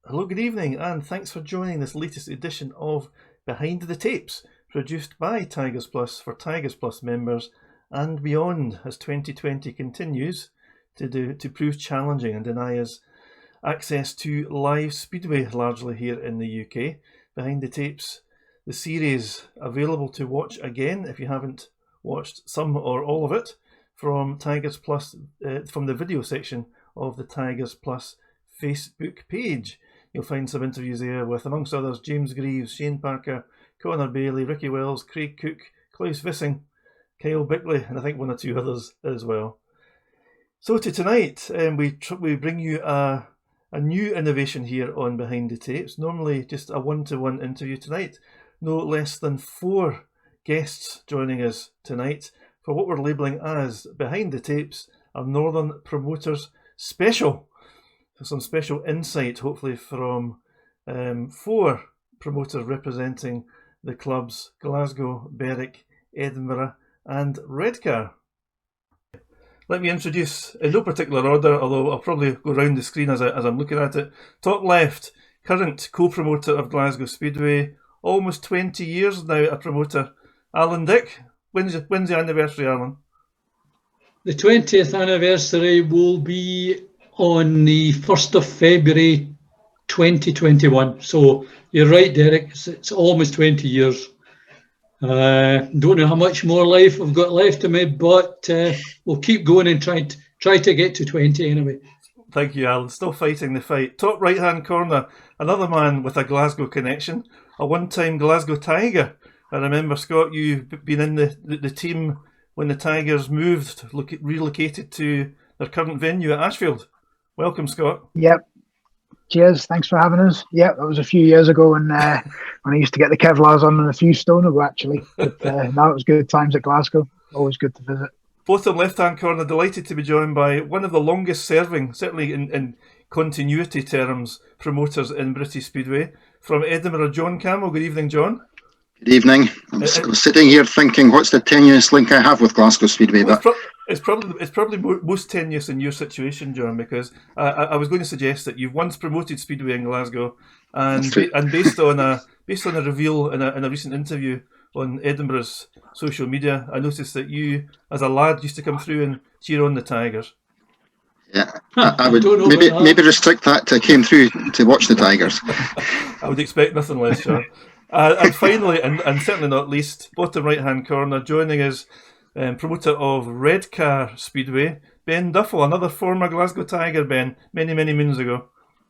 Hello, good evening, and thanks for joining this latest edition of Behind the Tapes, produced by Tigers Plus for Tigers Plus members and beyond, as 2020 continues to prove challenging and deny us access to live speedway, largely here in the UK. Behind the Tapes, the series available to watch again if you haven't watched some or all of it from Tigers Plus, from the video section of the Tigers Plus Facebook page. You'll find some interviews there with, amongst others, James Greaves, Shane Parker, Connor Bailey, Ricky Wells, Craig Cook, Klaus Vissing, Kyle Bickley, and I think one or two others as well. So to tonight, we bring you a new innovation here on Behind the Tapes. Normally just a one-to-one interview tonight. No less than 4 guests joining us tonight for what we're labelling as Behind the Tapes, a Northern Promoters Special. Some special insight, hopefully, from 4 promoters representing the clubs Glasgow, Berwick, Edinburgh and Redcar. Let me introduce, in no particular order, although I'll probably go round the screen as I'm looking at it. Top left, current co-promoter of Glasgow Speedway, almost 20 years now a promoter, Alan Dick. When's the anniversary, Alan? The 20th anniversary will be on the 1st of February 2021. So you're right, Derek, it's almost 20 years. Don't know how much more life I've got left of me, but we'll keep going and try to get to 20 anyway. Thank you, Alan. Still fighting the fight. Top right-hand corner, another man with a Glasgow connection, a one-time Glasgow Tiger. I remember, Scott, you've been in the team when the Tigers relocated to their current venue at Ashfield. Welcome, Scott. Yep. Cheers. Thanks for having us. Yeah, that was a few years ago when I used to get the Kevlars on and a few stone ago, actually. But now it was good times at Glasgow. Always good to visit. Bottom left-hand corner, delighted to be joined by one of the longest-serving, certainly in continuity terms, promoters in British Speedway. From Edinburgh, John Campbell. Good evening, John. Good evening. I'm sitting here thinking, what's the tenuous link I have with Glasgow Speedway? But it's probably most tenuous in your situation, John, because I was going to suggest that you've once promoted Speedway in Glasgow, and based on a reveal in a recent interview on Edinburgh's social media, I noticed that you, as a lad, used to come through and cheer on the Tigers. Yeah, I would maybe restrict that to came through to watch the Tigers. I would expect nothing less, John. And finally, and certainly not least, bottom right-hand corner, joining us, promoter of Redcar Speedway, Ben Duffill, another former Glasgow Tiger, Ben, many moons ago.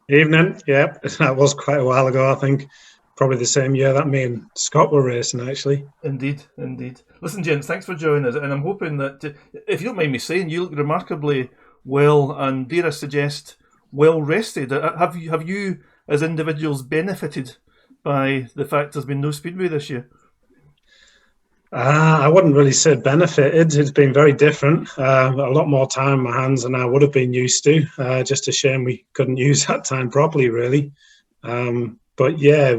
Evening, yeah, that was quite a while ago, I think. Probably the same year that me and Scott were racing, actually. Indeed. Listen, gents, thanks for joining us, and I'm hoping that, if you don't mind me saying, you look remarkably well and, dare I suggest, well rested. Have you, as individuals, benefited by the fact there's been no Speedway this year? I wouldn't really say benefited. It's been very different. A lot more time in my hands than I would have been used to. Just a shame we couldn't use that time properly, really. But yeah,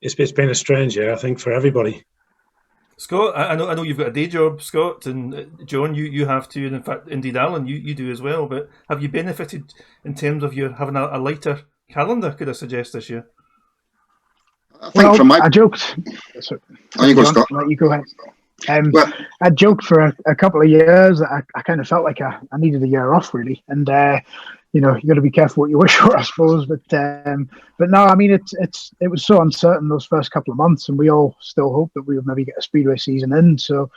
it's been a strange year, I think, for everybody. Scott, I know you've got a day job, Scott, and John, you have too, and in fact, indeed, Alan, you do as well. But have you benefited in terms of your having a lighter calendar, could I suggest, this year? I think I joked. Oh, you go, Scott. You go ahead. I joked for a couple of years that I kind of felt like I needed a year off, really, and you got to be careful what you wish for, I suppose. But no, I mean it was so uncertain those first couple of months, and we all still hoped that we would maybe get a Speedway season in. So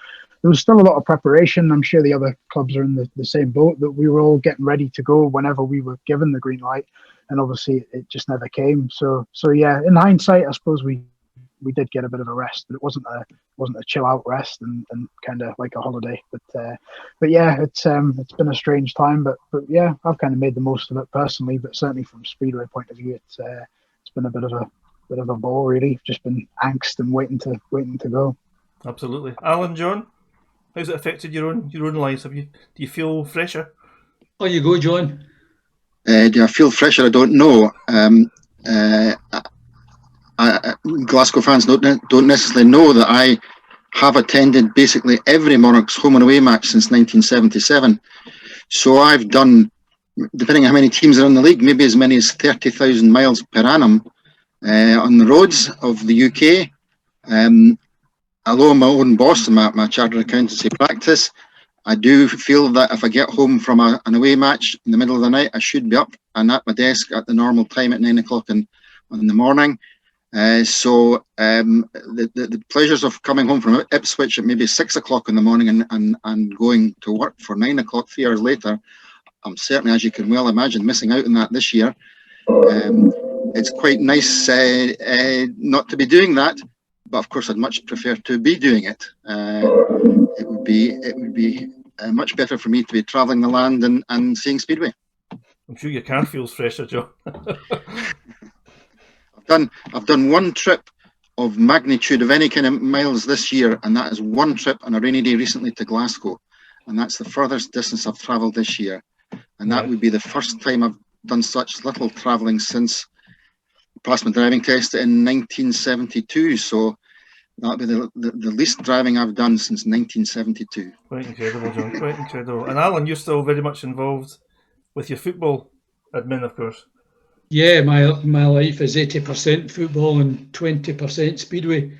there was still a lot of preparation. I'm sure the other clubs are in the same boat, that we were all getting ready to go whenever we were given the green light. And obviously, it just never came. So yeah. In hindsight, I suppose we did get a bit of a rest, but it wasn't a chill out rest and kind of like a holiday. But yeah, it's been a strange time. But yeah, I've kind of made the most of it personally. But certainly from Speedway point of view, it's been a bit of a bore, really. Just been angst and waiting to go. Absolutely, Alan, John, how's it affected your own lives? Do you feel fresher? Oh, you go, John. Do I feel fresher? I don't know. Glasgow fans don't necessarily know that I have attended basically every Monarchs home and away match since 1977. So I've done depending on how many teams are in the league, maybe as many as 30,000 miles per annum on the roads of the UK. Although I'm my own boss in my chartered accountancy practice, I do feel that if I get home from an away match in the middle of the night, I should be up and at my desk at the normal time at 9 o'clock in the morning. So the pleasures of coming home from Ipswich at maybe 6 o'clock in the morning and going to work for 9 o'clock 3 hours later, I'm certainly, as you can well imagine, missing out on that this year. It's quite nice not to be doing that, but of course I'd much prefer to be doing it. It would be much better for me to be travelling the land and seeing Speedway. I'm sure your car feels fresher, John. I've done one trip of magnitude of any kind of miles this year, and that is one trip on a rainy day recently to Glasgow, and that's the furthest distance I've travelled this year, and that would be the first time I've done such little travelling since I passed my driving test in 1972. So that'll be the least driving I've done since 1972. Quite incredible, John. Quite incredible. And Alan, you're still very much involved with your football admin, of course. Yeah, my life is 80% football and 20% Speedway.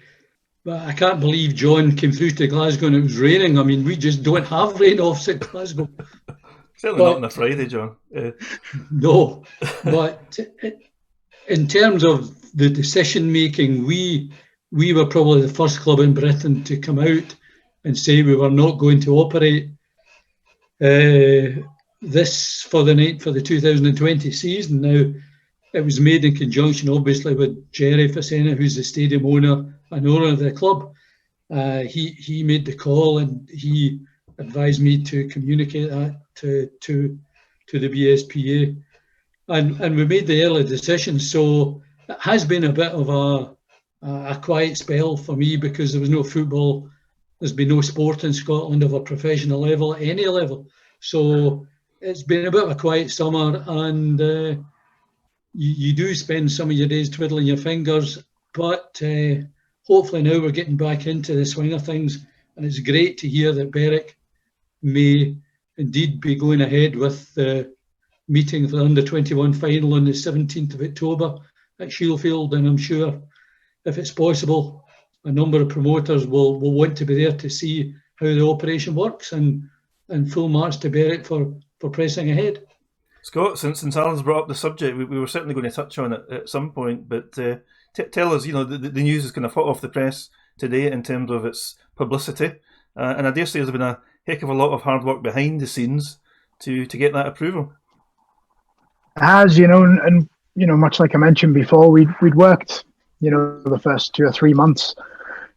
But I can't believe John came through to Glasgow and it was raining. I mean, we just don't have rain-offs at Glasgow. Certainly not on a Friday, John. No, but in terms of the decision-making, we were probably the first club in Britain to come out and say we were not going to operate this for the 2020 season. Now, it was made in conjunction, obviously, with Jerry Facena, who's the stadium owner and owner of the club. He made the call and he advised me to communicate that to the BSPA, and we made the early decision. So it has been a bit of a quiet spell for me because there was no football. There's been no sport in Scotland of a professional level at any level. So it's been a bit of a quiet summer, and you do spend some of your days twiddling your fingers, but hopefully now we're getting back into the swing of things, and it's great to hear that Berwick may indeed be going ahead with the meeting for the under-21 final on the 17th of October at Shieldfield, and I'm sure if it's possible, a number of promoters will want to be there to see how the operation works, and full marks to Berwick for pressing ahead. Scott, since Alan's brought up the subject, we were certainly going to touch on it at some point, but tell us, the news is kind of hot off the press today in terms of its publicity, and I dare say there's been a heck of a lot of hard work behind the scenes to get that approval. It has, and much like I mentioned before, we'd worked, the first 2 or 3 months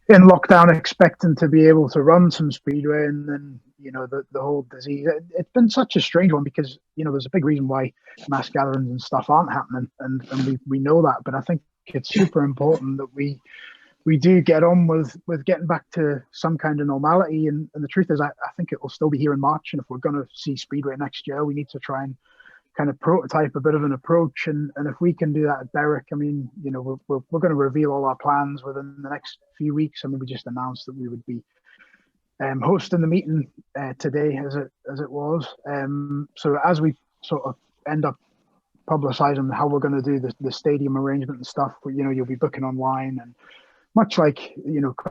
in lockdown expecting to be able to run some Speedway, and then the whole disease. It's been such a strange one because there's a big reason why mass gatherings and stuff aren't happening, and we know that. But I think it's super important that we do get on with getting back to some kind of normality. And the truth is, I think it will still be here in March. And if we're going to see Speedway next year, we need to try and kind of prototype a bit of an approach. And if we can do that at Berwick, I mean, we're going to reveal all our plans within the next few weeks. I mean, we just announced that we would be hosting the meeting today, as it was. So as we sort of end up publicising how we're going to do the stadium arrangement and stuff, you'll be booking online, and much like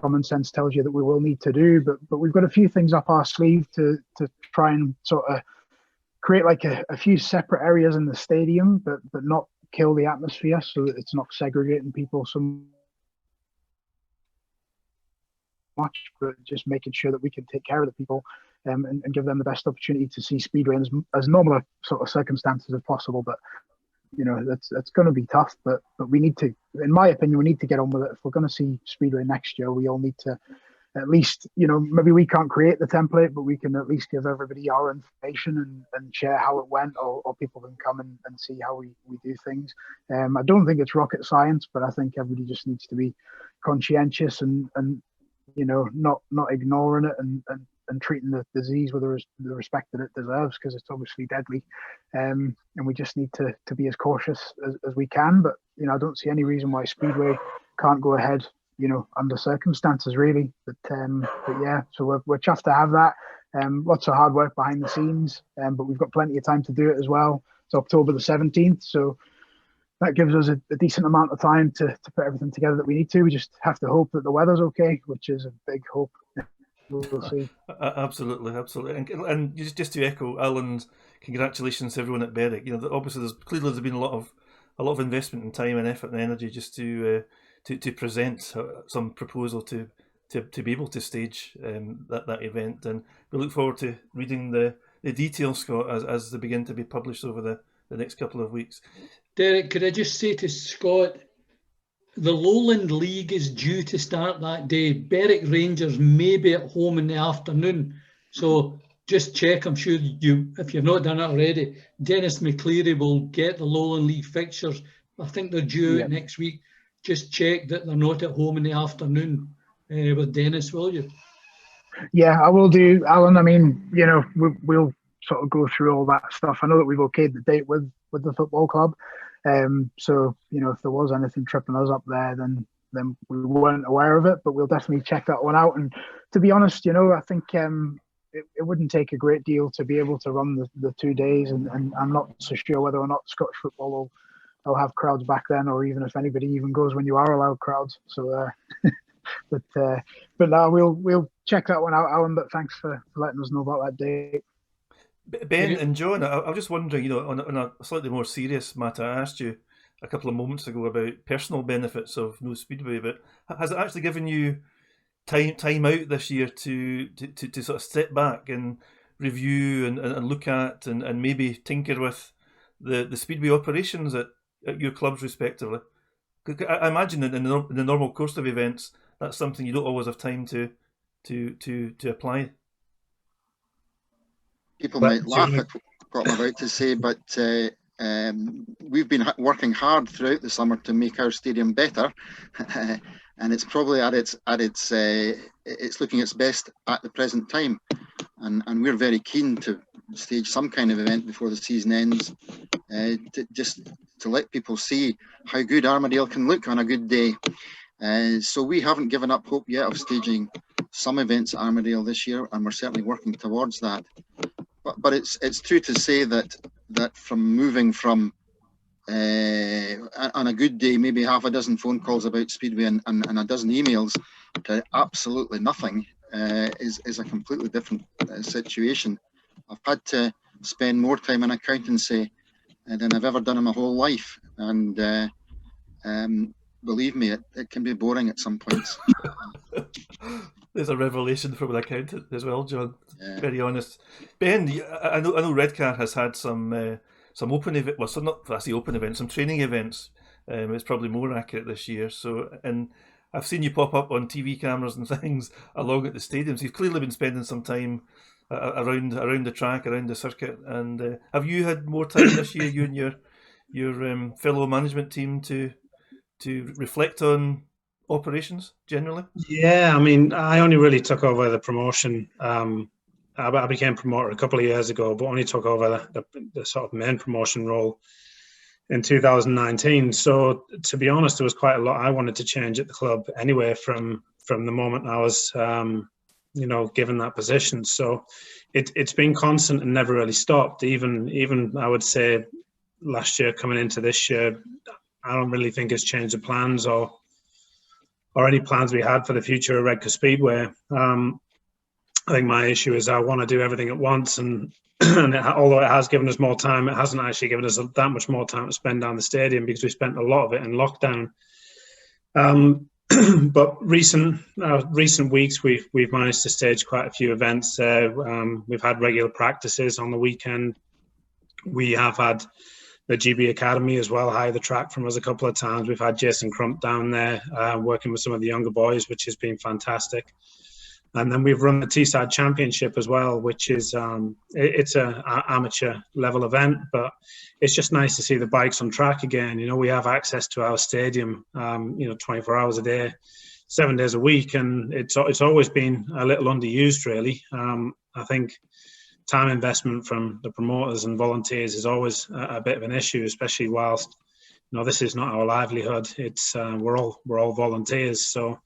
common sense tells you that we will need to do, but we've got a few things up our sleeve to try and sort of create like a few separate areas in the stadium, but not kill the atmosphere, so that it's not segregating people so much, but just making sure that we can take care of the people and give them the best opportunity to see Speedway in as normal a sort of circumstances as possible. But that's going to be tough, but we need to, in my opinion, we need to get on with it. If we're going to see Speedway next year, we all need to at least, maybe we can't create the template, but we can at least give everybody our information and share how it went, or people can come and see how we do things. I don't think it's rocket science, but I think everybody just needs to be conscientious and not ignoring it and treating the disease with the respect that it deserves, because it's obviously deadly. And we just need to be as cautious as we can. But, I don't see any reason why Speedway can't go ahead, under circumstances, really. But yeah, so we're chuffed to have that. Lots of hard work behind the scenes, but we've got plenty of time to do it as well. It's October the 17th, so that gives us a decent amount of time to put everything together that we need to. We just have to hope that the weather's okay, which is a big hope. We'll see. Absolutely. And just to echo Alan's congratulations to everyone at Berwick. Obviously there's been a lot of investment in time and effort and energy just to present some proposal to be able to stage that event, and we look forward to reading the details, Scott, as they begin to be published over the next couple of weeks. Derek, could I just say to Scott, the Lowland League is due to start that day. Berwick Rangers may be at home in the afternoon, so just check. I'm sure if you're not done it already, Dennis McCleary will get the Lowland League fixtures. I think they're due next week. Just check that they're not at home in the afternoon with Dennis, will you? Yeah, I will do, Alan. I mean, we'll sort of go through all that stuff. I know that we've okayed the date with the football club. So, if there was anything tripping us up there, then we weren't aware of it, but we'll definitely check that one out. And to be honest, I think it wouldn't take a great deal to be able to run the 2 days, and I'm not so sure whether or not Scottish football will have crowds back then, or even if anybody even goes when you are allowed crowds. So, but no, we'll check that one out, Alan. But thanks for letting us know about that date. Ben and John, I was just wondering, on a slightly more serious matter, I asked you a couple of moments ago about personal benefits of no Speedway, but has it actually given you time out this year to sort of step back and review and look at and maybe tinker with the Speedway operations at your clubs respectively? I imagine that in the normal course of events, that's something you don't always have time to apply. People might laugh at what I'm about to say, but we've been working hard throughout the summer to make our stadium better, and it's probably it's looking its best at the present time, and we're very keen to stage some kind of event before the season ends, to let people see how good Armadale can look on a good day. So we haven't given up hope yet of staging some events at Armadale this year, and we're certainly working towards that. But it's true to say that from moving from on a good day maybe half a dozen phone calls about Speedway and a dozen emails to absolutely nothing is a completely different situation. I've had to spend more time in accountancy than I've ever done in my whole life, and believe me, it can be boring at some points. There's a revelation from an accountant as well, John. Yeah. Very honest. Ben, I know Redcar has had some open events. Well, some training events. It's probably more accurate this year. So, and I've seen you pop up on TV cameras and things along at the stadiums. You've clearly been spending some time around the track, around the circuit. And have you had more time this year, you and your fellow management team, to reflect on operations generally? Yeah, I mean, I only really took over the promotion. I became promoter a couple of years ago, but only took over the sort of main promotion role in 2019. So to be honest, there was quite a lot I wanted to change at the club anyway from the moment I was given that position. So it's been constant and never really stopped. Even I would say last year coming into this year, I don't really think it's changed the plans or any plans we had for the future of Redcar Speedway. I think my issue is I want to do everything at once, and although it has given us more time, it hasn't actually given us that much more time to spend down the stadium because we spent a lot of it in lockdown. But recent weeks, we've managed to stage quite a few events. We've had regular practices on the weekend. We have had the GB Academy as well hire the track from us a couple of times. We've had Jason Crump down there working with some of the younger boys, which has been fantastic. And then we've run the Teesside Championship as well, which is it's an amateur level event, but it's just nice to see the bikes on track again. We have access to our stadium, 24 hours a day, 7 days a week, and it's always been a little underused, really. I think time investment from the promoters and volunteers is always a bit of an issue, especially whilst this is not our livelihood. It's we're all volunteers, so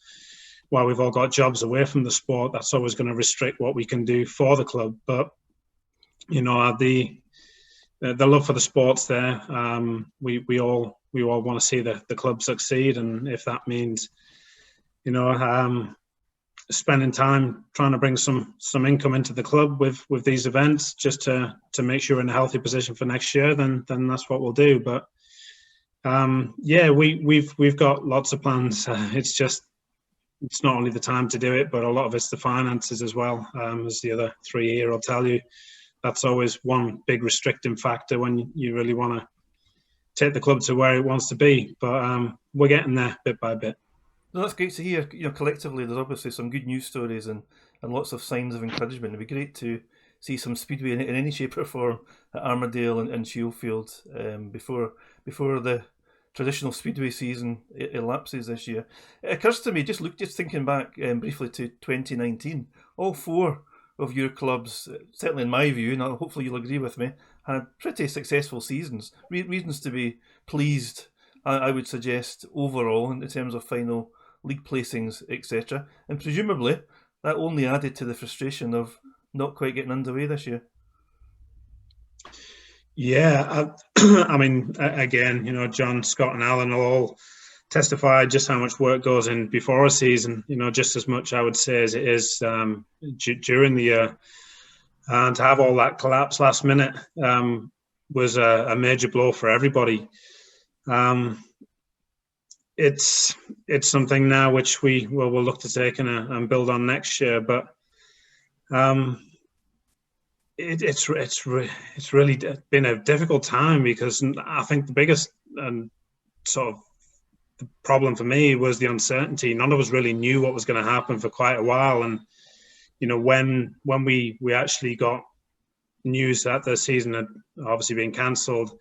while we've all got jobs away from the sport, that's always going to restrict what we can do for the club. But the love for the sport's there. We all want to see the club succeed, and if that means spending time trying to bring some income into the club with these events, just to make sure we're in a healthy position for next year, then that's what we'll do. But we've got lots of plans. It's not only the time to do it, but a lot of it's the finances as well. As the other three here will tell you, that's always one big restricting factor when you really want to take the club to where it wants to be. But we're getting there bit by bit. No, that's great to hear. Collectively, there's obviously some good news stories and lots of signs of encouragement. It'd be great to see some speedway in any shape or form at Armadale and Shielfield before the traditional speedway season elapses this year. It occurs to me, just thinking back briefly to 2019, all four of your clubs, certainly in my view, and hopefully you'll agree with me, had pretty successful seasons. Reasons to be pleased, I would suggest, overall in terms of final league placings, etc. And presumably that only added to the frustration of not quite getting underway this year. Yeah, I mean, again, John, Scott and Alan will all testify just how much work goes in before a season, just as much, I would say, as it is during the year. And to have all that collapse last minute was a major blow for everybody. It's something now which we'll look to take and build on next year. But it's really been a difficult time, because I think the biggest sort of the problem for me was the uncertainty. None of us really knew what was going to happen for quite a while, and when we actually got news that the season had obviously been cancelled,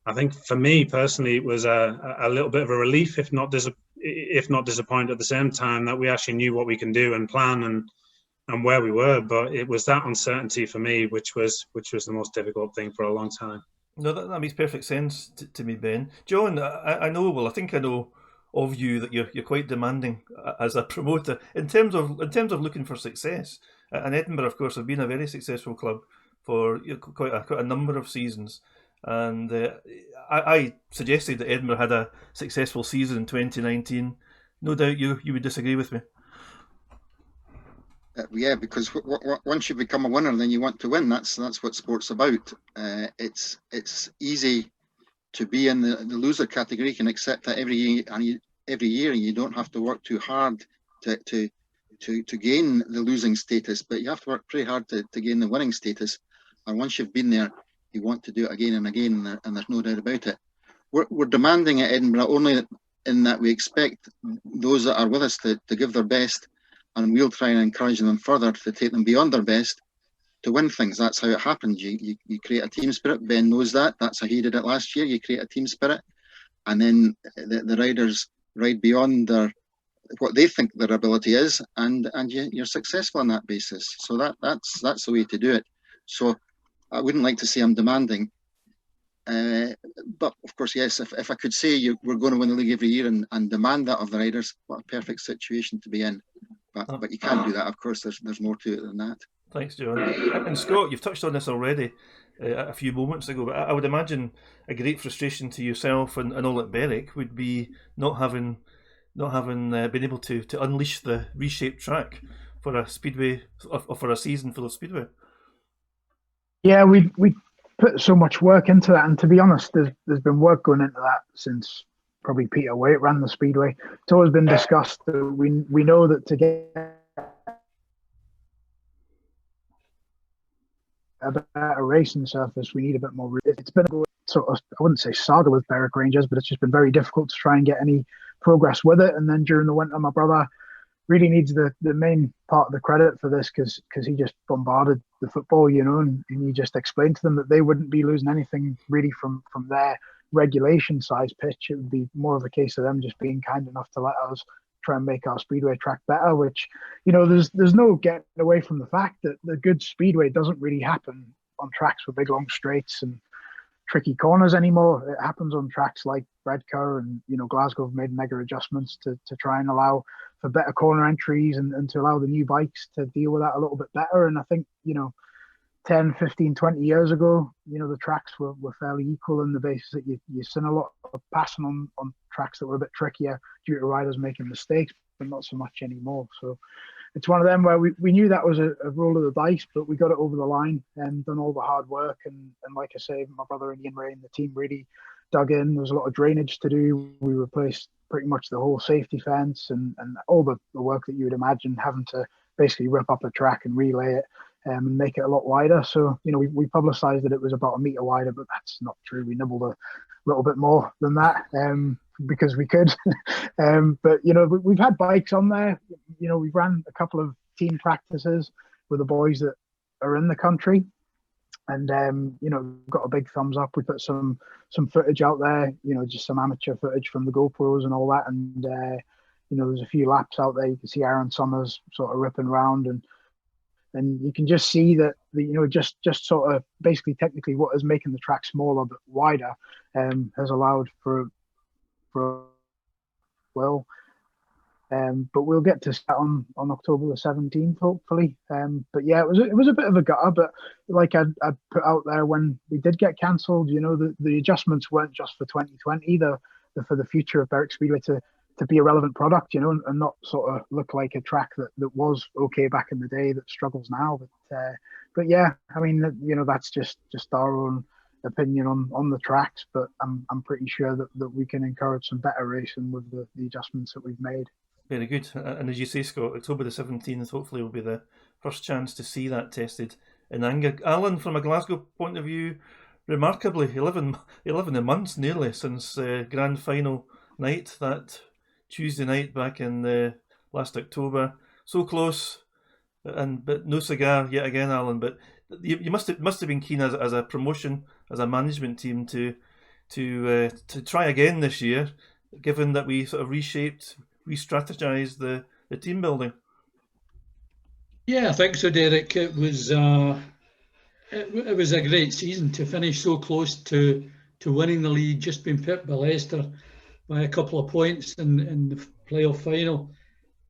I think for me personally it was a little bit of a relief, if not disappointed at the same time, that we actually knew what we can do and plan and where we were. But it was that uncertainty for me which was the most difficult thing for a long time. No, that makes perfect sense to me, Ben. John, I think I know of you that you're quite demanding as a promoter in terms of looking for success. And Edinburgh, of course, have been a very successful club for quite a number of seasons. And I suggested that Edinburgh had a successful season in 2019. No doubt you would disagree with me. Yeah, because once you become a winner, then you want to win. That's what sport's about. It's easy to be in the loser category. You can accept that every year, and you don't have to work too hard to gain the losing status, but you have to work pretty hard to gain the winning status. And once you've been there, you want to do it again and again, and there's no doubt about it. We're demanding at Edinburgh only in that we expect those that are with us to give their best, and we'll try and encourage them further to take them beyond their best to win things. That's how it happens. You create a team spirit. Ben knows that. That's how he did it last year. You create a team spirit, and then the riders ride beyond what they think their ability is, and you're successful on that basis. So that's the way to do it. So I wouldn't like to say I'm demanding, but of course, yes, if I could say we're going to win the league every year and demand that of the riders, what a perfect situation to be in. But you can't do that. Of course, there's more to it than that. Thanks, John. And Scott, you've touched on this already a few moments ago, but I would imagine a great frustration to yourself and all at Berwick would be not having been able to unleash the reshaped track for a speedway, or for a season full of speedway. Yeah, we put so much work into that, and to be honest, there's been work going into that since probably Peter Waite ran the speedway. It's always been discussed. We know that to get a better racing surface, we need a bit more. It's been a sort of, I wouldn't say saga with Berwick Rangers, but it's just been very difficult to try and get any progress with it. And then during the winter, my brother really needs the main part of the credit for this, because he just bombarded the football, and he just explained to them that they wouldn't be losing anything really from their regulation size pitch. It would be more of a case of them just being kind enough to let us try and make our speedway track better, which, there's no getting away from the fact that the good speedway doesn't really happen on tracks with big long straights and tricky corners anymore. It happens on tracks like Redcar, and Glasgow have made mega adjustments to try and allow better corner entries and to allow the new bikes to deal with that a little bit better. And I think, 10, 15, 20 years ago, the tracks were fairly equal in the basis that you've seen a lot of passing on tracks that were a bit trickier due to riders making mistakes, but not so much anymore. So it's one of them where we knew that was a roll of the dice, but we got it over the line and done all the hard work. And like I say, my brother and Ian Ray and the team really dug in. There was a lot of drainage to do. We replaced pretty much the whole safety fence and all the work that you would imagine, having to basically rip up a track and relay it and make it a lot wider. So, we publicised that it was about 1 metre wider, but that's not true. We nibbled a little bit more than that because we could. But, we've had bikes on there. We've ran a couple of team practices with the boys that are in the country. And, got a big thumbs up. We put some footage out there, just some amateur footage from the GoPros and all that. And, there's a few laps out there. You can see Aaron Summers sort of ripping around and you can just see that just sort of basically technically what is making the track smaller but wider has allowed for but we'll get to that on October the 17th hopefully. But yeah, it was a bit of a gutter, but like I put out there when we did get cancelled, the adjustments weren't just for 2020, they're for the future of Berwick Speedway to be a relevant product, and not sort of look like a track that was okay back in the day that struggles now. But yeah, I mean, that's just our own opinion on the tracks. But I'm pretty sure that we can encourage some better racing with the adjustments that we've made. Very good. And as you say, Scott, October the 17th hopefully will be the first chance to see that tested in anger. Alan, from a Glasgow point of view, remarkably 11 months nearly since grand final night, that Tuesday night back in last October. So close, but no cigar yet again, Alan. But you must have been keen as a promotion, as a management team to try again this year, given that we sort of re-strategized the team building. Yeah, I think so, Derek. It was a great season to finish so close to winning the league, just being pipped by Leicester by a couple of points in the playoff final.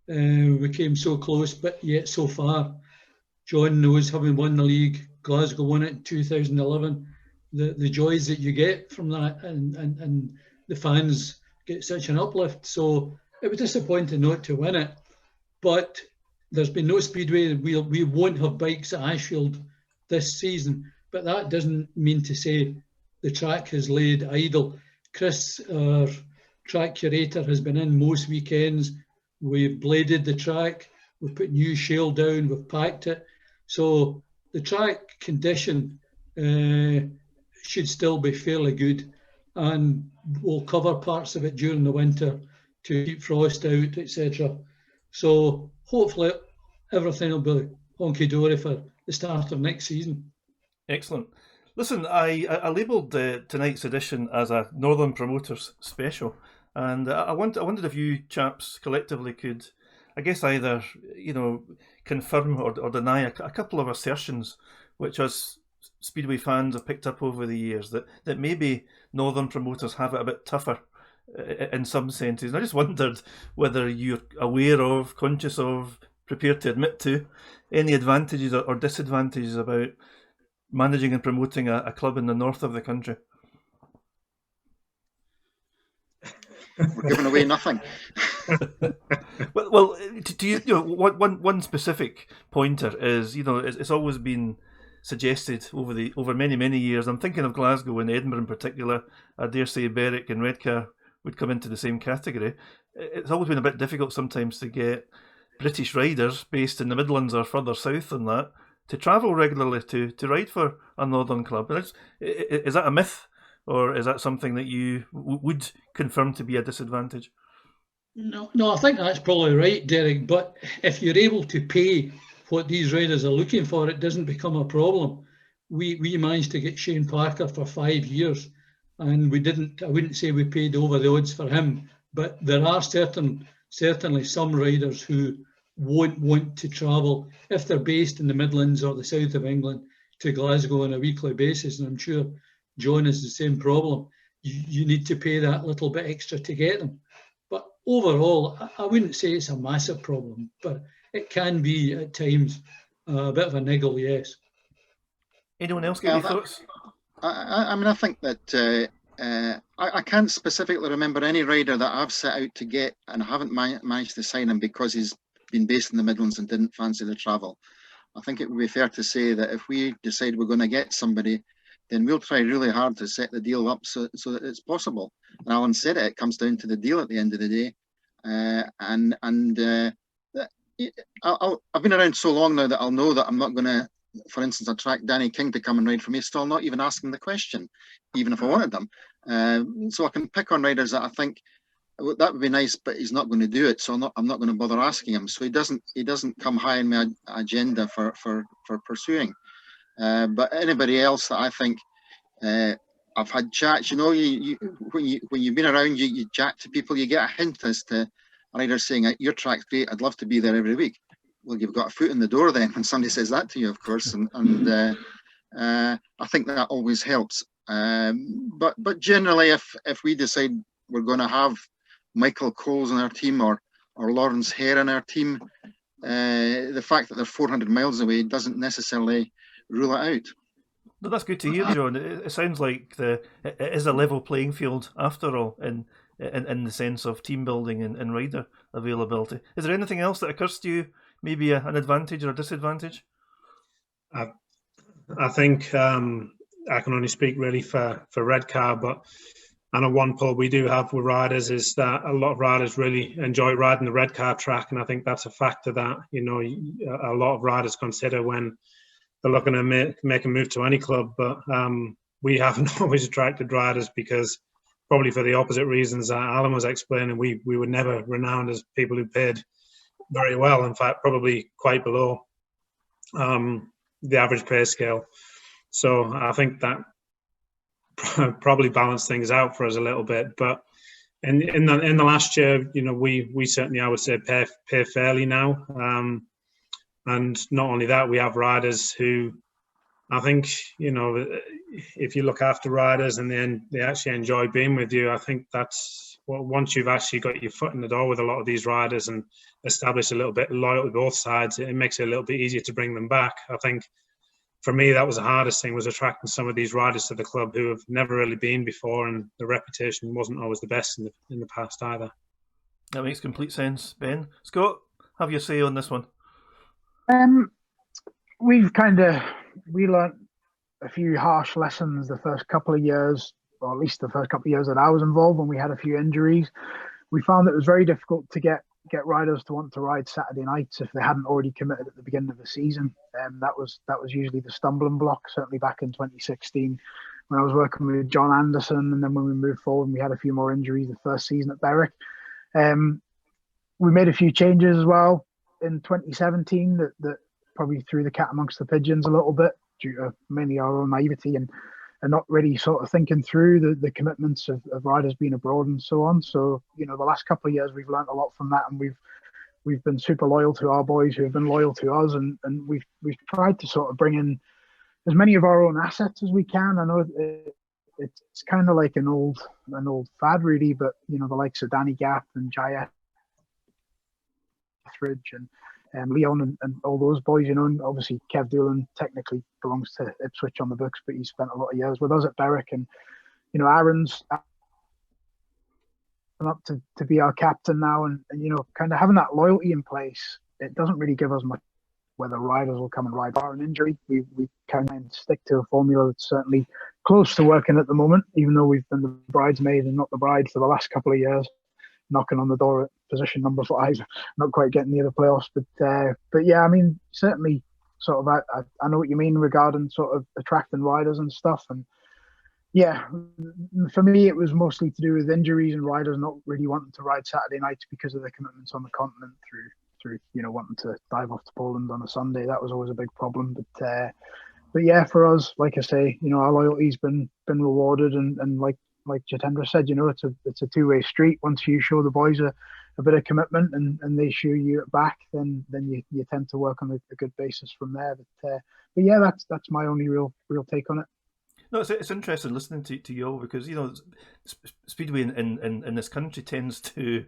We came so close, but yet so far. John knows, having won the league, Glasgow won it in 2011, the joys that you get from that, and the fans get such an uplift. So it was disappointing not to win it, but there's been no Speedway. We won't have bikes at Ashfield this season, but that doesn't mean to say the track has laid idle. Chris, our track curator, has been in most weekends. We've bladed the track, we've put new shale down, we've packed it. So the track condition should still be fairly good, and we'll cover parts of it during the winter to keep frost out, etc. So hopefully everything will be honky-dory for the start of next season. Excellent. Listen, I labelled tonight's edition as a Northern Promoters special, and I wondered if you chaps collectively could, I guess, either confirm or deny a couple of assertions which us Speedway fans have picked up over the years, that maybe Northern Promoters have it a bit tougher in some senses. And I just wondered whether you're aware of, conscious of, prepared to admit to any advantages or disadvantages about managing and promoting a club in the north of the country. We're giving away nothing. well, to you, one specific pointer is, it's always been suggested over many years. I'm thinking of Glasgow and Edinburgh in particular. I dare say Berwick and Redcar would come into the same category. It's always been a bit difficult sometimes to get British riders based in the Midlands or further south than that to travel regularly to ride for a northern club. Is that a myth, or is that something that you would confirm to be a disadvantage? No, I think that's probably right, Derek. But if you're able to pay what these riders are looking for, it doesn't become a problem. We managed to get Shane Parker for 5 years, and I wouldn't say we paid over the odds for him, but there are certainly some riders who won't want to travel, if they're based in the Midlands or the south of England, to Glasgow on a weekly basis. And I'm sure John has the same problem. You need to pay that little bit extra to get them. But overall, I wouldn't say it's a massive problem, but it can be at times a bit of a niggle, yes. Anyone else get any thoughts? I mean, I think that I can't specifically remember any rider that I've set out to get and I haven't managed to sign him because he's been based in the Midlands and didn't fancy the travel. I think it would be fair to say that if we decide we're going to get somebody, then we'll try really hard to set the deal up so that it's possible. And Alan said it comes down to the deal at the end of the day. I've been around so long now that I'll know that I'm not going to, for instance, attract Danny King to come and ride for me, so I'll not even ask him the question, even if I wanted them. So I can pick on riders that I think that would be nice, but he's not going to do it, so I'm not going to bother asking him. So he doesn't come high in my agenda for pursuing. But anybody else that I think I've had chats, you know, when you've been around, you chat to people, you get a hint as to a rider saying, "Your track's great, I'd love to be there every week." Well, you've got a foot in the door then when somebody says that to you, of course, and I think that always helps. But generally, if we decide we're going to have Michael Coles in our team or Lawrence Hare in our team, the fact that they're 400 miles away doesn't necessarily rule it out. But that's good to hear, John. It sounds like it is a level playing field after all, in the sense of team building and rider availability. Is there anything else that occurs to you, maybe an advantage or a disadvantage? I think I can only speak really for Redcar, but I know one pull we do have with riders is that a lot of riders really enjoy riding the Redcar track, and I think that's a factor that, you know, a lot of riders consider when they're looking to make a move to any club. But we haven't always attracted riders because probably for the opposite reasons that Alan was explaining. We were never renowned as people who paid very well. In fact, probably quite below the average pay scale. So I think that probably balanced things out for us a little bit. But in the last year, you know, we certainly, I would say, pay fairly now. And not only that, we have riders who, I think, you know, if you look after riders and then they actually enjoy being with you, I think that's once you've actually got your foot in the door with a lot of these riders and established a little bit of loyalty to both sides, it makes it a little bit easier to bring them back. I think for me, that was the hardest thing, was attracting some of these riders to the club who have never really been before, and the reputation wasn't always the best in the past either. That makes complete sense, Ben. Scott, have your say on this one. We learnt a few harsh lessons the first couple of years, or at least the first couple of years that I was involved, when we had a few injuries. We found that it was very difficult to get riders to want to ride Saturday nights if they hadn't already committed at the beginning of the season. That was usually the stumbling block, certainly back in 2016 when I was working with John Anderson, and then when we moved forward and we had a few more injuries the first season at Berwick. We made a few changes as well in 2017 that probably threw the cat amongst the pigeons a little bit, due to mainly our own naivety and not really sort of thinking through the commitments of riders being abroad and so on. So, you know, the last couple of years we've learned a lot from that, and we've been super loyal to our boys who have been loyal to us, and we've tried to sort of bring in as many of our own assets as we can. I know it's kind of like an old fad really, but you know, the likes of Danny Gap and Jaya Etheridge and Leon and all those boys, you know, and obviously Kev Doolan technically belongs to Ipswich on the books, but he spent a lot of years with us at Berwick, and you know, Aaron's up to be our captain now, and you know, kind of having that loyalty in place, it doesn't really give us much whether riders will come and ride bar an injury. We kind of stick to a formula that's certainly close to working at the moment, even though we've been the bridesmaid and not the bride for the last couple of years, knocking on the door at position number 5, not quite getting near the playoffs. But yeah, I mean, certainly sort of I know what you mean regarding sort of attracting riders and stuff. And yeah, for me, it was mostly to do with injuries and riders not really wanting to ride Saturday nights because of their commitments on the continent through you know, wanting to dive off to Poland on a Sunday. That was always a big problem. But yeah, for us, like I say, you know, our loyalty's been rewarded, and like Jitendra said, you know, it's a two-way street. Once you show the boys a bit of commitment and they show you it back, then you tend to work on a good basis from there. But yeah, that's my only real take on it. No, it's interesting listening to you all, because Speedway in this country tends to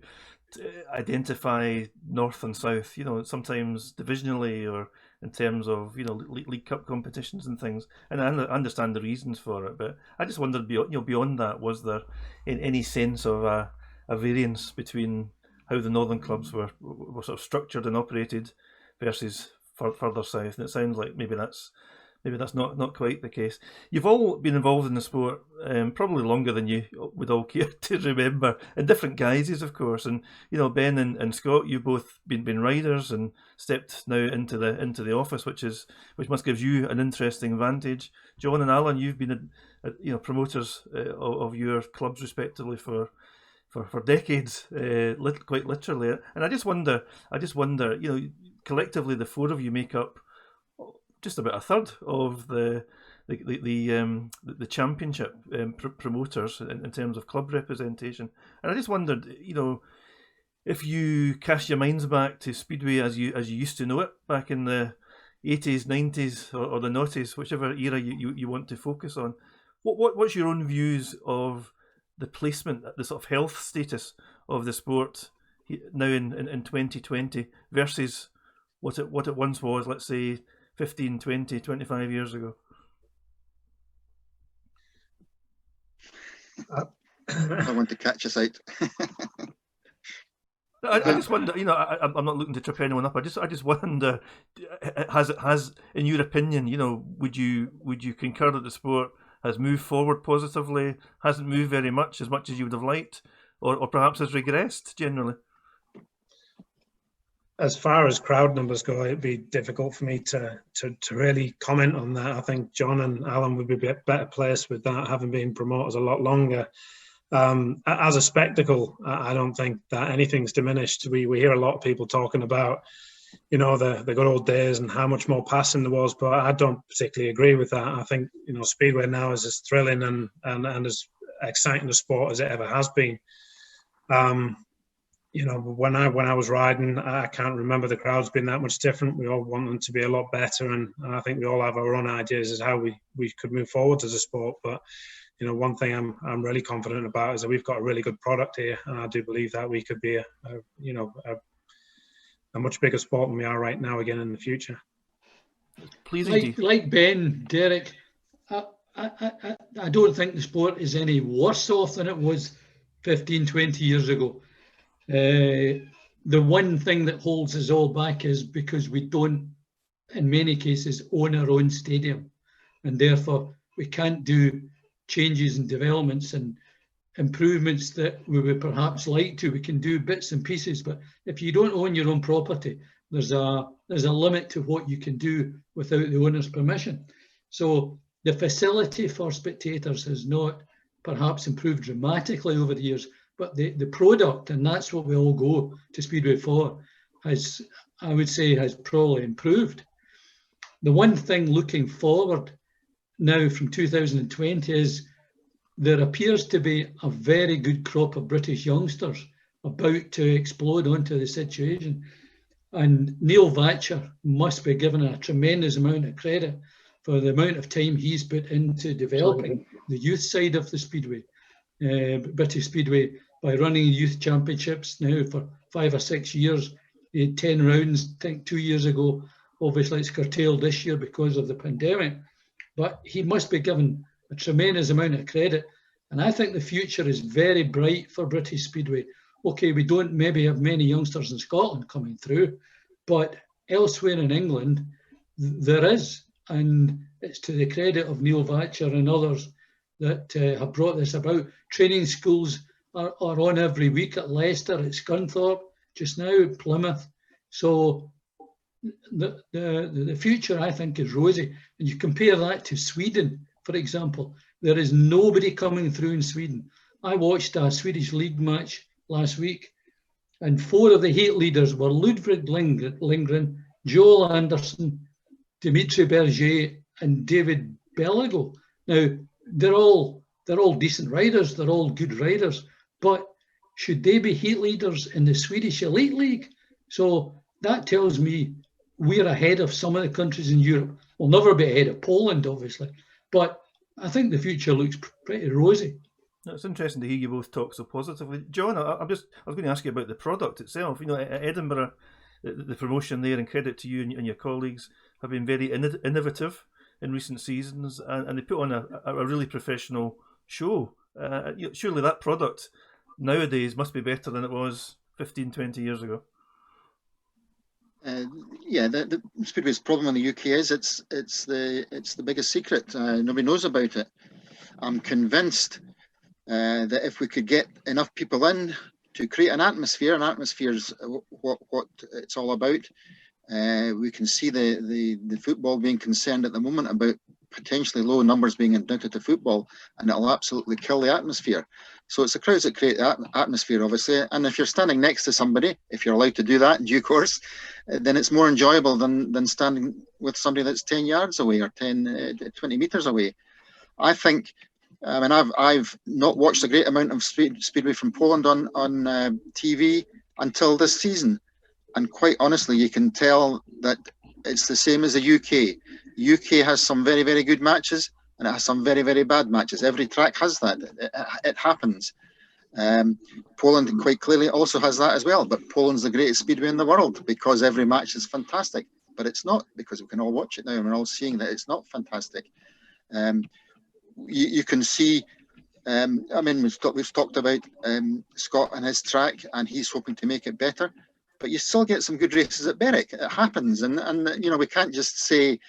identify north and south. Sometimes divisionally or in terms of league cup competitions and things. And I understand the reasons for it, but I just wondered beyond that, was there any sense of a variance between how the northern clubs were sort of structured and operated versus further south? And it sounds like maybe that's not quite the case. You've all been involved in the sport probably longer than you would all care to remember, in different guises, of course. And Ben and Scott, you've both been riders and stepped now into the office, which must give you an interesting vantage. John and Alan, you've been promoters of your clubs respectively for decades, quite literally. And I just wonder, collectively the four of you make up just about a third of the championship promoters in terms of club representation. And I just wondered, if you cast your minds back to Speedway as you used to know it back in the 80s, 90s, or the noughties, whichever era you want to focus on, what's your own views of the placement, the sort of health status of the sport now in 2020 versus what it once was, let's say 15, 20, 25 years ago? I want to catch us out. I just wonder, I'm not looking to trip anyone up. I just wonder, has in your opinion, would you concur that the sport has moved forward positively, hasn't moved very much as you would have liked, or perhaps has regressed generally? As far as crowd numbers go, it'd be difficult for me to really comment on that. I think John and Alan would be a bit better placed with that, having been promoters a lot longer. As a spectacle, I don't think that anything's diminished. We hear a lot of people talking about, the good old days and how much more passing there was, but I don't particularly agree with that. I think, Speedway now is as thrilling and as exciting a sport as it ever has been. When I was riding, I can't remember the crowds being that much different. We all want them to be a lot better, and I think we all have our own ideas as how we could move forward as a sport. But one thing I'm really confident about is that we've got a really good product here, and I do believe that we could be a much bigger sport than we are right now again in the future. Please, like Ben, Derek, I don't think the sport is any worse off than it was 15, 20 years ago. The one thing that holds us all back is because we don't, in many cases, own our own stadium, and therefore we can't do changes and developments and improvements that we would perhaps like to. We can do bits and pieces, but if you don't own your own property, there's a limit to what you can do without the owner's permission. So the facility for spectators has not perhaps improved dramatically over the years, but the product, and that's what we all go to Speedway for, has probably improved. The one thing looking forward now from 2020 is there appears to be a very good crop of British youngsters about to explode onto the situation. And Neil Vatcher must be given a tremendous amount of credit for the amount of time he's put into developing the youth side of the Speedway, British Speedway, by running youth championships now for 5 or 6 years. He had 10 rounds, I think 2 years ago. Obviously, it's curtailed this year because of the pandemic, but he must be given a tremendous amount of credit. And I think the future is very bright for British Speedway. Okay, we don't maybe have many youngsters in Scotland coming through, but elsewhere in England, there is. And it's to the credit of Neil Vatcher and others that have brought this about. Training schools are on every week at Leicester, at Scunthorpe, just now at Plymouth. So the future, I think, is rosy. And you compare that to Sweden, for example. There is nobody coming through in Sweden. I watched a Swedish league match last week, and 4 of the heat leaders were Ludwig Lindgren, Joel Anderson, Dimitri Berger, and David Belago. Now, they're all decent riders, they're all good riders, but should they be heat leaders in the Swedish Elite League? So that tells me we're ahead of some of the countries in Europe. We'll never be ahead of Poland, obviously, but I think the future looks pretty rosy. It's interesting to hear you both talk so positively. John, I was going to ask you about the product itself. You know, at Edinburgh, the promotion there, and credit to you and your colleagues, have been very innovative in recent seasons, and they put on a really professional show. Surely that product nowadays must be better than it was 15, 20 years ago. Yeah, the Speedway's problem in the UK is it's the biggest secret. Nobody knows about it. I'm convinced that if we could get enough people in to create an atmosphere is what it's all about. We can see the football being concerned at the moment about potentially low numbers being inducted to football, and it'll absolutely kill the atmosphere. So it's the crowds that create the atmosphere, obviously. And if you're standing next to somebody, if you're allowed to do that in due course, then it's more enjoyable than standing with somebody that's 10 yards away or 20 meters away. I think, I mean, I've not watched a great amount of Speedway from Poland on TV until this season. And quite honestly, you can tell that it's the same as the UK. UK has some very, very good matches, and it has some very, very bad matches. Every track has that. It happens. Poland quite clearly also has that as well. But Poland's the greatest speedway in the world because every match is fantastic. But it's not, because we can all watch it now and we're all seeing that it's not fantastic. You can see, I mean, we've talked about Scott and his track, and he's hoping to make it better. But you still get some good races at Berwick. It happens, and you know, we can't just say.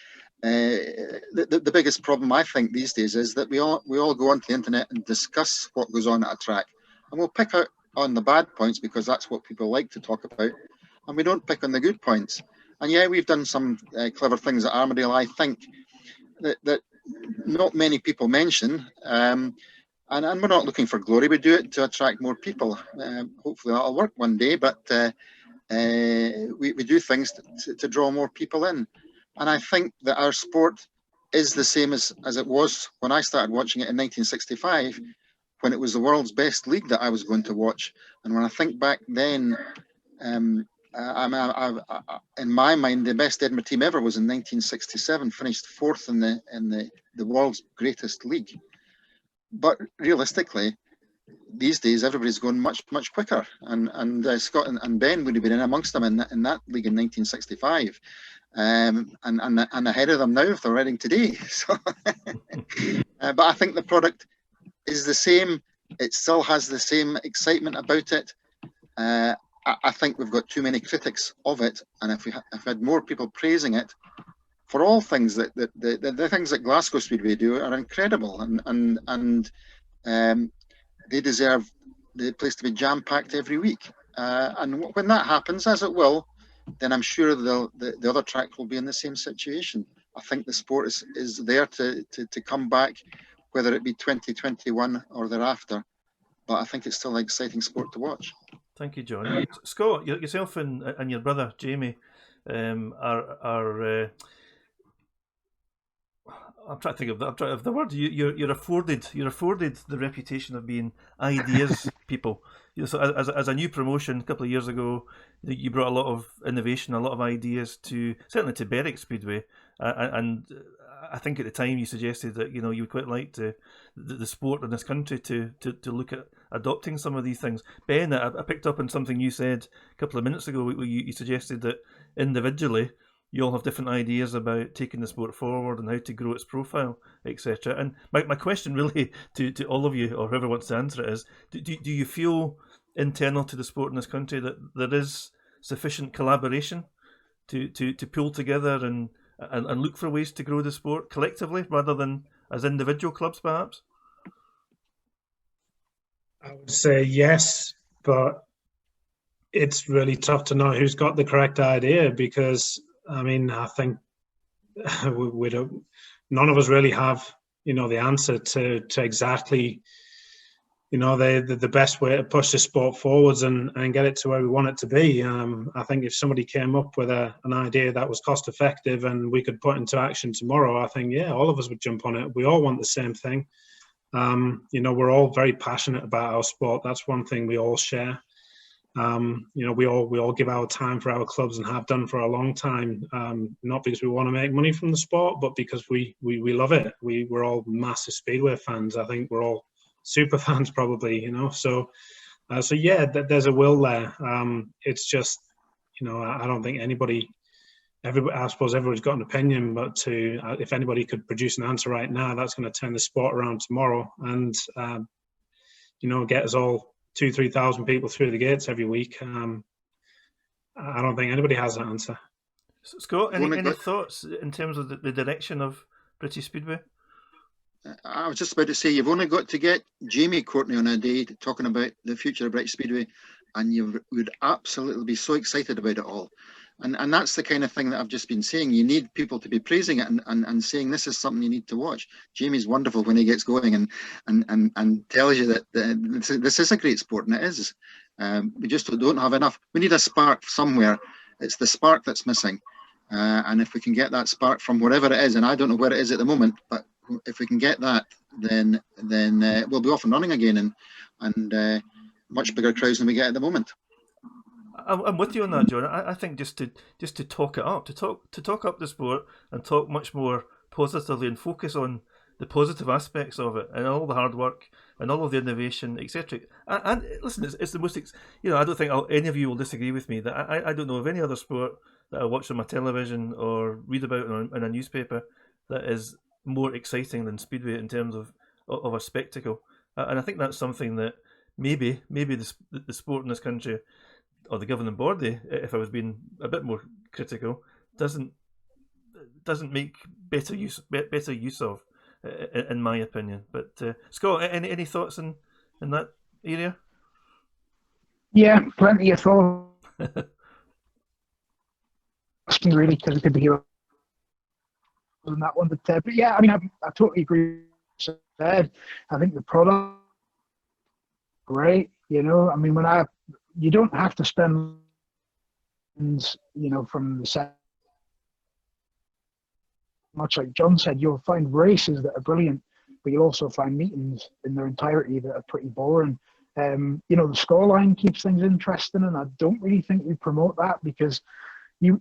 The biggest problem I think these days is that we all go onto the internet and discuss what goes on at a track, and we'll pick out on the bad points because that's what people like to talk about, and we don't pick on the good points. And yeah, we've done some clever things at Armadale, I think, that not many people mention. And we're not looking for glory. We do it to attract more people. Hopefully that'll work one day, but we do things to draw more people in. And I think that our sport is the same as it was when I started watching it in 1965, when it was the world's best league that I was going to watch. And when I think back then, in my mind, the best Edinburgh team ever was in 1967, finished fourth in the world's greatest league. But realistically, these days everybody's going much quicker, and Scott and Ben would have been in amongst them in that league in 1965, and ahead of them now if they're riding today. So, but I think the product is the same. It still has the same excitement about it. I think we've got too many critics of it, and if we had more people praising it for all things that the things that Glasgow Speedway do are incredible, and they deserve the place to be jam-packed every week. And when that happens, as it will, then I'm sure the other track will be in the same situation. I think the sport is there to come back, whether it be 2021 or thereafter. But I think it's still an exciting sport to watch. Thank you, John. Scott, yourself and your brother Jamie are I'm trying to think of the word. You're afforded the reputation of being ideas people. You know, so as a new promotion a couple of years ago, you brought a lot of innovation, a lot of ideas certainly to Berwick Speedway, and I think at the time you suggested that you would quite like the sport in this country to look at adopting some of these things. Ben, I picked up on something you said a couple of minutes ago. You suggested that individually you all have different ideas about taking the sport forward and how to grow its profile, etc. And my question really to all of you, or whoever wants to answer it, is do you feel internal to the sport in this country that there is sufficient collaboration to pull together and look for ways to grow the sport collectively rather than as individual clubs perhaps? I would say yes, but it's really tough to know who's got the correct idea, because I mean, I think we don't. None of us really have, the answer to exactly, the best way to push the sport forwards and get it to where we want it to be. I think if somebody came up with an idea that was cost effective and we could put into action tomorrow, I think all of us would jump on it. We all want the same thing. We're all very passionate about our sport. That's one thing we all share. We all give our time for our clubs and have done for a long time, not because we want to make money from the sport, but because we love it. We're all massive Speedway fans. I think we're all super fans probably, So yeah, there's a will there. It's just, I don't think I suppose everybody's got an opinion, but if anybody could produce an answer right now, that's going to turn the sport around tomorrow and, get us all 2,000-3,000 people through the gates every week. I don't think anybody has that answer. Scott, any thoughts in terms of the direction of British Speedway? I was just about to say, you've only got to get Jamie Courtney on a day talking about the future of British Speedway, and you would absolutely be so excited about it all. And that's the kind of thing that I've just been saying. You need people to be praising it and saying this is something you need to watch. Jamie's wonderful when he gets going and tells you that this is a great sport, and it is. We just don't have enough. We need a spark somewhere. It's the spark that's missing. And if we can get that spark from wherever it is, and I don't know where it is at the moment, but if we can get that, then we'll be off and running again, and much bigger crowds than we get at the moment. I'm with you on that, John. I think just to talk it up, to talk up the sport and talk much more positively and focus on the positive aspects of it and all the hard work and all of the innovation, etc. And listen, it's the most. I don't think any of you will disagree with me that I don't know of any other sport that I watch on my television or read about in a newspaper that is more exciting than Speedway in terms of a spectacle. And I think that's something that maybe the sport in this country, or the governing body, if I was being a bit more critical, doesn't make better use of, in my opinion. But Scott, any thoughts in that area? Yeah, plenty of thoughts. Really, because it could be here on that one. But yeah, I mean, I totally agree with that. I think the product, great. I mean, you don't have to spend, from the set. Much like John said, you'll find races that are brilliant, but you'll also find meetings in their entirety that are pretty boring. The scoreline keeps things interesting, and I don't really think we promote that because you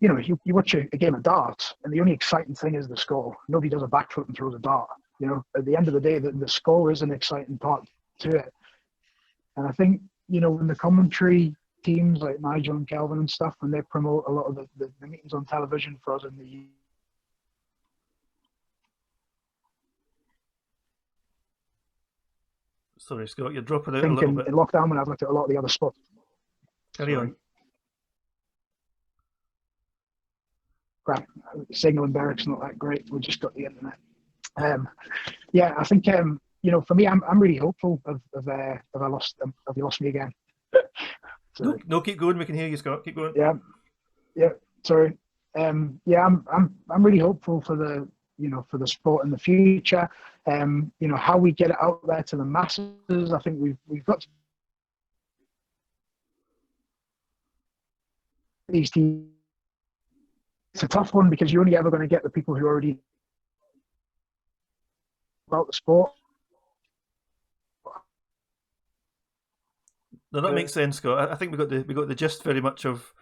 watch a game of darts, and the only exciting thing is the score. Nobody does a backflip and throws a dart. At the end of the day, the score is an exciting part to it. And I think, when the commentary teams like Nigel and Kelvin and stuff, when they promote a lot of the meetings on television for us in the Sorry, Scott, you're dropping out a little bit. In lockdown, when I've looked at a lot of the other sports. Carry on. Crap, signal in Berwick's not that great. We just got the internet. Yeah, I think for me, I'm really hopeful of you lost me again. No, keep going. We can hear you, Scott. Keep going. Yeah. Sorry. Yeah, I'm really hopeful for the sport in the future. How we get it out there to the masses. I think we've got these teams. It's a tough one because you're only ever going to get the people who already about the sport. No, that makes sense, Scott. I think we got the gist very much of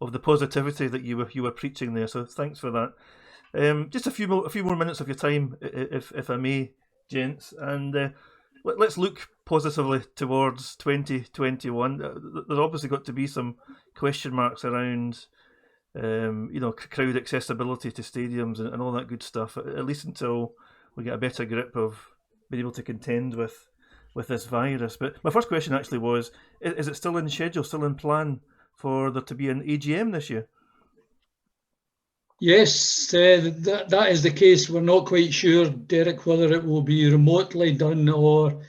the positivity that you were preaching there. So thanks for that. Just a few more minutes of your time, if I may, gents, and let's look positively towards 2021. There's obviously got to be some question marks around, crowd accessibility to stadiums and all that good stuff. At least until we get a better grip of being able to contend with this virus. But my first question actually was: is it still in schedule, still in plan for there to be an AGM this year? Yes, that is the case. We're not quite sure, Derek, whether it will be remotely done or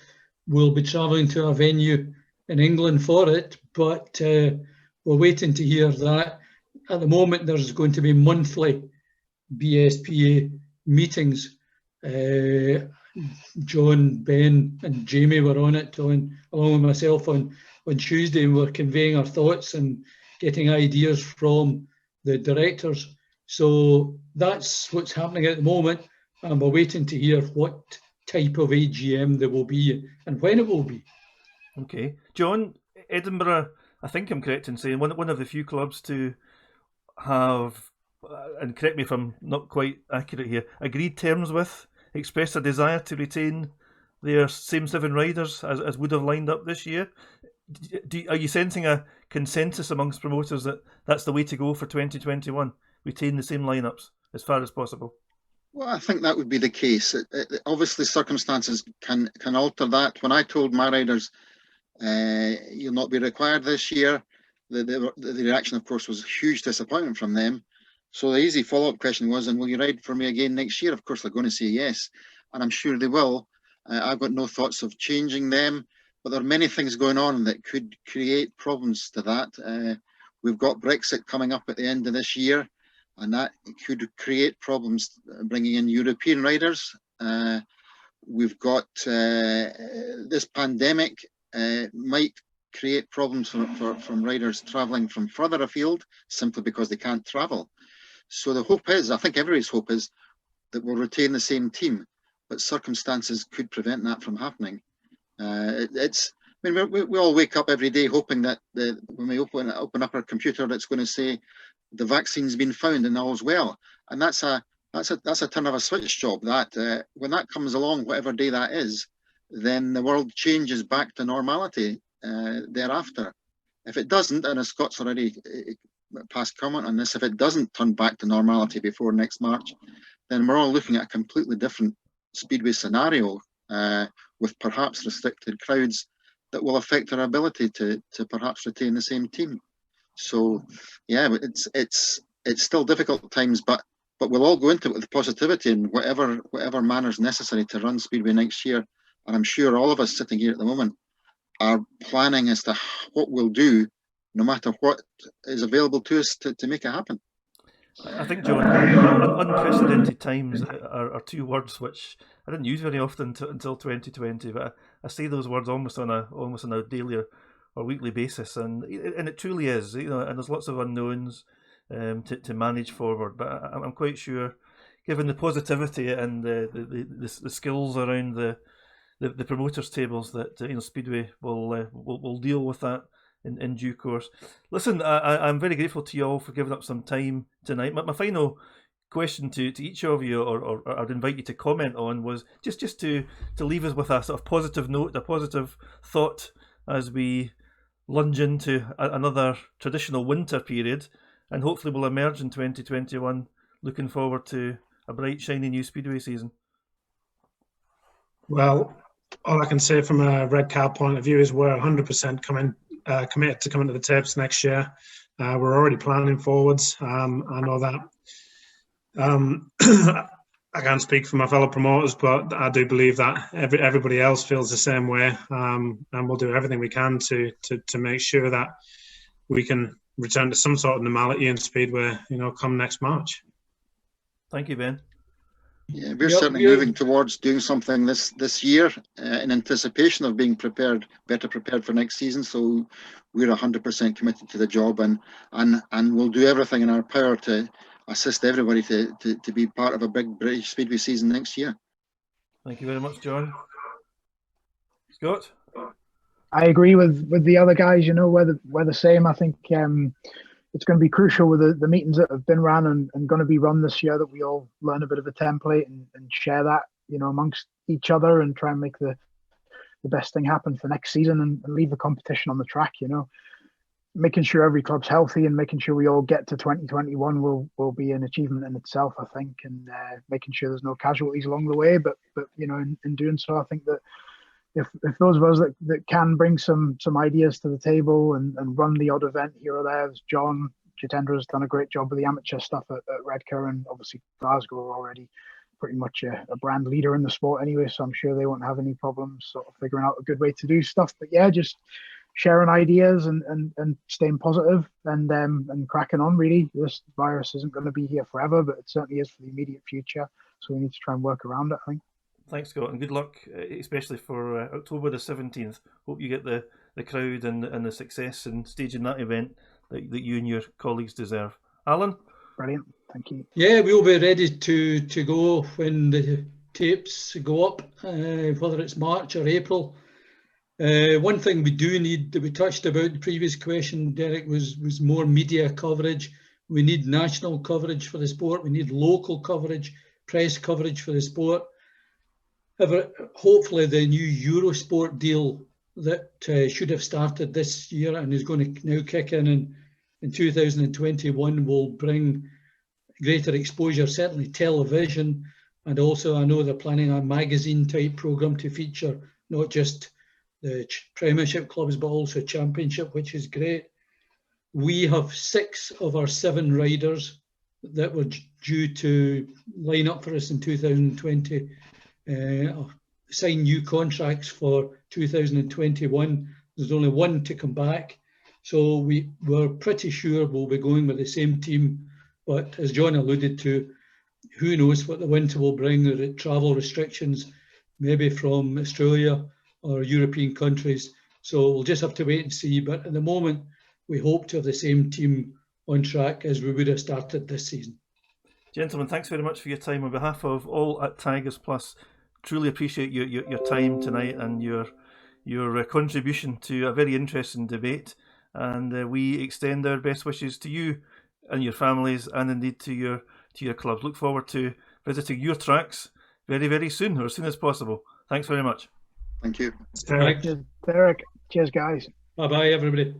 we'll be travelling to a venue in England for it, but we're waiting to hear that. At the moment, there's going to be monthly BSPA meetings. John, Ben and Jamie were on it, along with myself on Tuesday, and we're conveying our thoughts and getting ideas from the directors. So that's what's happening at the moment, and we're waiting to hear what type of AGM there will be and when it will be. Okay. John, Edinburgh I think I'm correct in saying one of the few clubs to have, and correct me if I'm not quite accurate here, agreed terms with, expressed a desire to retain their same 7 riders as would have lined up this year. Are you sensing a consensus amongst promoters that that's the way to go for 2021? Retain the same lineups as far as possible? Well, I think that would be the case. Obviously, circumstances can alter that. When I told my riders, you'll not be required this year, the reaction, of course, was a huge disappointment from them. So the easy follow-up question was, and will you ride for me again next year? Of course, they're going to say yes, and I'm sure they will. I've got no thoughts of changing them, but there are many things going on that could create problems to that. We've got Brexit coming up at the end of this year, and that could create problems bringing in European riders. We've got this pandemic might create problems from riders travelling from further afield simply because they can't travel. So the hope is, I think everybody's hope is, that we'll retain the same team, but circumstances could prevent that from happening. We all wake up every day hoping that when we open up our computer, it's going to say the vaccine's been found and all's well, and that's a turn of a switch job. That when that comes along, whatever day that is, then the world changes back to normality thereafter. If it doesn't, and as Scott's already passed comment on this, if it doesn't turn back to normality before next March, then we're all looking at a completely different speedway scenario with perhaps restricted crowds that will affect our ability to perhaps retain the same team. So, yeah, it's still difficult times, but we'll all go into it with positivity and whatever manner's necessary to run Speedway next year. And I'm sure all of us sitting here at the moment are planning as to what we'll do, no matter what is available to us to make it happen. I think, John, unprecedented times are 2 words which I didn't use very often until 2020, but I say those words almost on a daily or weekly basis, and it truly is, and there's lots of unknowns to manage forward. But I'm quite sure, given the positivity and the skills around the promoters' tables, that Speedway will deal with that in due course. Listen, I'm very grateful to you all for giving up some time tonight. My final question to each of you, or I'd invite you to comment on, was just to leave us with a sort of positive note, a positive thought as we lunge into another traditional winter period, and hopefully we'll emerge in 2021 looking forward to a bright, shiny new Speedway season. Well, all I can say from a Redcar point of view is we're 100% committed to coming to the tapes next year. We're already planning forwards. I know that. I can't speak for my fellow promoters, but I do believe that everybody else feels the same way, and we'll do everything we can to make sure that we can return to some sort of normality in Speedway, come next March. Thank you, Ben. Yeah, we're certainly moving towards doing something this year in anticipation of being better prepared for next season. So we're 100% committed to the job, and we'll do everything in our power to assist everybody to be part of a big British Speedway season next year. Thank you very much, John. Scott? I agree with the other guys. We're the same. I think it's going to be crucial with the meetings that have been run and going to be run this year that we all learn a bit of a template and share that, amongst each other and try and make the best thing happen for next season and leave the competition on the track, Making sure every club's healthy and making sure we all get to 2021 will be an achievement in itself, I think, and making sure there's no casualties along the way. But in doing so, I think that if those of us that can bring some ideas to the table and run the odd event here or there, as John Jitendra has done a great job with the amateur stuff at Redcar, and obviously Glasgow are already pretty much a brand leader in the sport anyway, so I'm sure they won't have any problems sort of figuring out a good way to do stuff. But yeah, just sharing ideas and staying positive and cracking on, really. This virus isn't going to be here forever, but it certainly is for the immediate future, so we need to try and work around it, I think. Thanks, Scott, and good luck, especially for October the 17th. Hope you get the crowd and the success in staging that event that you and your colleagues deserve. Alan? Brilliant, thank you. Yeah, we'll be ready to go when the tapes go up, whether it's March or April. One thing we do need, that we touched about the previous question, Derek, was more media coverage. We need national coverage for the sport. We need local coverage, press coverage for the sport. Hopefully the new Eurosport deal that should have started this year and is going to now kick in 2021 will bring greater exposure, certainly television, and also I know they're planning a magazine type programme to feature not just the Premiership clubs but also Championship, which is great. We have 6 of our 7 riders that were due to line up for us in 2020 sign new contracts for 2021. There's only 1 to come back. So we're pretty sure we'll be going with the same team. But as John alluded to, who knows what the winter will bring, the travel restrictions, maybe from Australia or European countries. So we'll just have to wait and see. But at the moment, we hope to have the same team on track as we would have started this season. Gentlemen, thanks very much for your time. On behalf of all at Tigers Plus, truly appreciate your time tonight and your contribution to a very interesting debate. And we extend our best wishes to you and your families, and indeed to your clubs. Look forward to visiting your tracks very, very soon, or as soon as possible. Thanks very much. Thank you. Thanks. Derek. Cheers, guys. Bye-bye, everybody.